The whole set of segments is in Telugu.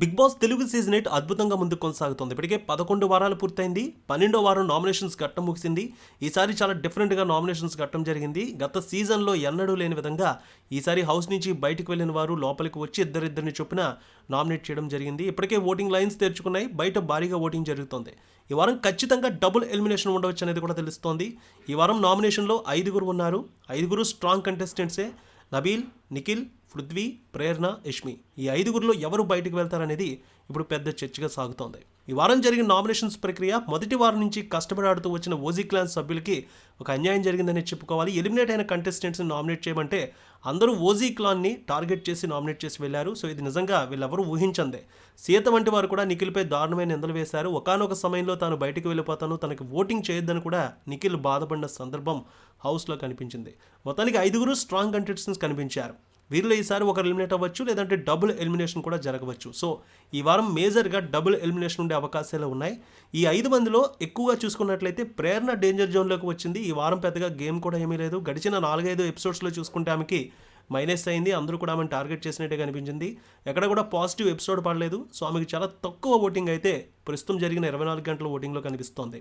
బిగ్ బాస్ తెలుగు సీజన్ 8 అద్భుతంగా ముందుకు కొనసాగుతోంది. ఇప్పటికే 11 వారాలు పూర్తయింది. 12వ వారం నామినేషన్స్ ఘట్టం ముగిసింది. ఈసారి చాలా డిఫరెంట్గా నామినేషన్స్ ఘట్టం జరిగింది. గత సీజన్లో ఎన్నడూ లేని విధంగా ఈసారి హౌస్ నుంచి బయటకు వెళ్ళిన వారు లోపలికి వచ్చి ఇద్దరిని చొప్పున నామినేట్ చేయడం జరిగింది. ఇప్పటికే ఓటింగ్ లైన్స్ తెరుచుకున్నాయి. బయట భారీగా ఓటింగ్ జరుగుతోంది. ఈ వారం ఖచ్చితంగా డబుల్ ఎలిమినేషన్ ఉండవచ్చు అనేది కూడా తెలుస్తోంది. ఈ వారం నామినేషన్లో 5 ఉన్నారు. 5 స్ట్రాంగ్ కంటెస్టెంట్సే. నబీల్, నిఖిల్, పృథ్వీ, ప్రేరణ, యష్మి. ఈ 5 ఎవరు బయటకు వెళ్తారనేది ఇప్పుడు పెద్ద చర్చగా సాగుతోంది. ఈ వారం జరిగిన నామినేషన్స్ ప్రక్రియ మొదటి వారం నుంచి కష్టపడాడుతూ వచ్చిన ఓజీ క్లాన్ సభ్యులకి ఒక అన్యాయం జరిగిందని చెప్పుకోవాలి. ఎలిమినేట్ అయిన కంటెస్టెంట్స్ని నామినేట్ చేయమంటే అందరూ ఓజీ క్లాన్ని టార్గెట్ చేసి నామినేట్ చేసి వెళ్లారు. సో ఇది నిజంగా వీళ్ళెవరూ ఊహించందే. సీత వంటి వారు కూడా నిఖిల్పై దారుణమైన నిందలు వేశారు. ఒకానొక సమయంలో తాను బయటకు వెళ్ళిపోతాను, తనకి ఓటింగ్ చేయొద్దని కూడా నిఖిల్ బాధపడిన సందర్భం హౌస్లో కనిపించింది. మొత్తానికి 5 స్ట్రాంగ్ కంటెస్టెంట్స్ కనిపించారు. వీరిలో ఈసారి ఒకరు ఎలిమినేట్ అవ్వచ్చు, లేదంటే డబుల్ ఎలిమినేషన్ కూడా జరగవచ్చు. సో ఈ వారం మేజర్గా డబుల్ ఎలిమినేషన్ ఉండే అవకాశాలు ఉన్నాయి. ఈ 5 మందిలో ఎక్కువగా చూసుకున్నట్లయితే ప్రేరణ డేంజర్ జోన్లోకి వచ్చింది. ఈ వారం పెద్దగా గేమ్ కూడా ఏమీ లేదు. గడిచిన 4-5 ఎపిసోడ్స్లో చూసుకుంటే ఆమెకి మైనస్ అయింది. అందరూ కూడా ఆమెను టార్గెట్ చేసినట్టే కనిపించింది. ఎక్కడ కూడా పాజిటివ్ ఎపిసోడ్ పడలేదు. సో ఆమెకి చాలా తక్కువ ఓటింగ్ అయితే ప్రస్తుతం జరిగిన 24 గంటల ఓటింగ్లో కనిపిస్తోంది.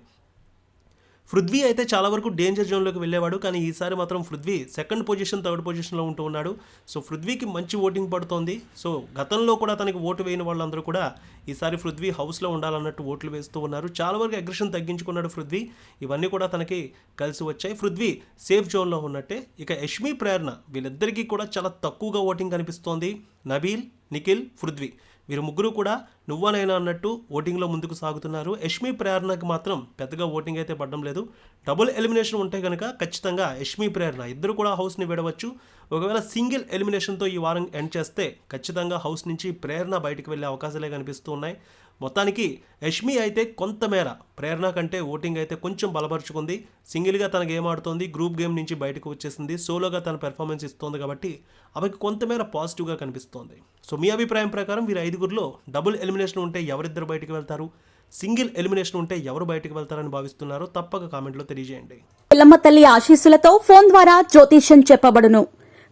పృథ్వీ అయితే చాలా వరకు డేంజర్ జోన్లోకి వెళ్ళేవాడు. కానీ ఈసారి మాత్రం పృథ్వీ సెకండ్ పొజిషన్, థర్డ్ పొజిషన్లో ఉంటూ ఉన్నాడు. సో పృథ్వీకి మంచి ఓటింగ్ పడుతోంది. సో గతంలో కూడా తనకి ఓటు వేయని వాళ్ళందరూ కూడా ఈసారి పృథ్వీ హౌస్లో ఉండాలన్నట్టు ఓట్లు వేస్తూ ఉన్నారు. చాలా వరకు అగ్రెషన్ తగ్గించుకున్నాడు పృథ్వీ. ఇవన్నీ కూడా తనకి కలిసి వచ్చాయి. పృథ్వీ సేఫ్ జోన్లో ఉన్నట్టే. ఇక యష్మి, ప్రేరణ వీళ్ళిద్దరికీ కూడా చాలా తక్కువగా ఓటింగ్ కనిపిస్తోంది. నబీల్, నిఖిల్, పృథ్వీ వీరు ముగ్గురు కూడా నువ్వనైనా అన్నట్టు ఓటింగ్లో ముందుకు సాగుతున్నారు. యష్మి, ప్రేరణకి మాత్రం పెద్దగా ఓటింగ్ అయితే పడడం లేదు. డబుల్ ఎలిమినేషన్ ఉంటే కనుక ఖచ్చితంగా యష్మి, ప్రేరణ ఇద్దరు కూడా హౌస్ని విడవచ్చు. ఒకవేళ సింగిల్ ఎలిమినేషన్తో ఈ వారం ఎండ్ చేస్తే ఖచ్చితంగా హౌస్ నుంచి ప్రేరణ బయటకు వెళ్ళే అవకాశాలే కనిపిస్తూ ఉన్నాయి. మొత్తానికి యష్మి అయితే కొంతమేర ప్రేరణ కంటే ఓటింగ్ అయితే కొంచెం బలపరుచుకుంది. సింగిల్గా తనకు గేమ్ ఆడుతోంది, గ్రూప్ గేమ్ నుంచి బయటకు వచ్చేసింది, సోలోగా తన పెర్ఫార్మెన్స్ ఇస్తోంది. కాబట్టి ఆమెకు కొంతమేర పాజిటివ్గా కనిపిస్తోంది. సో మీ అభిప్రాయం ప్రకారం వీరు 5 డబుల్ ఎలిమినేషన్ ఉంటే ఎవరిద్దరు బయటకు వెళ్తారు, సింగిల్ ఎలిమినేషన్ ఉంటే ఎవరు బయటకు వెళ్తారని భావిస్తున్నారో తప్పక కామెంట్లో తెలియజేయండి. ఎల్లమ్మ తల్లి ఆశీస్సులతో ఫోన్ ద్వారా జ్యోతిష్యం చెప్పబడును.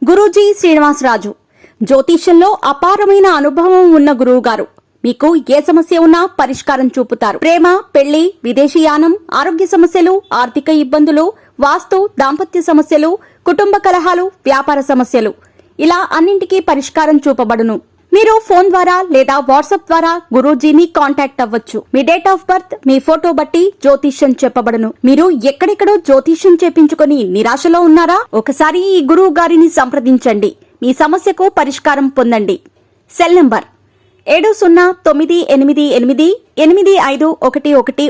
గురూజీ శ్రీనివాసరాజు జ్యోతిష్యంలో అపారమైన అనుభవం ఉన్న గురువు గారు మీకు ఏ సమస్య ఉన్నా పరిష్కారం చూపుతారు. ప్రేమ, పెళ్లి, విదేశీయానం, ఆరోగ్య సమస్యలు, ఆర్థిక ఇబ్బందులు, వాస్తు, దాంపత్య సమస్యలు, కుటుంబ కలహాలు, వ్యాపార సమస్యలు ఇలా అన్నింటికీ పరిష్కారం చూపబడును. మీరు ఫోన్ ద్వారా లేదా వాట్సాప్ ద్వారా గురూజీని కాంటాక్ట్ అవ్వచ్చు. మీ డేట్ ఆఫ్ బర్త్, మీ ఫోటో బట్టి జ్యోతిష్యం చెప్పబడును. మీరు ఎక్కడెక్కడో జ్యోతిష్యం చేపించుకొని నిరాశలో ఉన్నారా? ఒకసారి ఈ గురువు గారిని సంప్రదించండి. మీ సమస్యకు పరిష్కారం పొందండి. Cell number 7098885511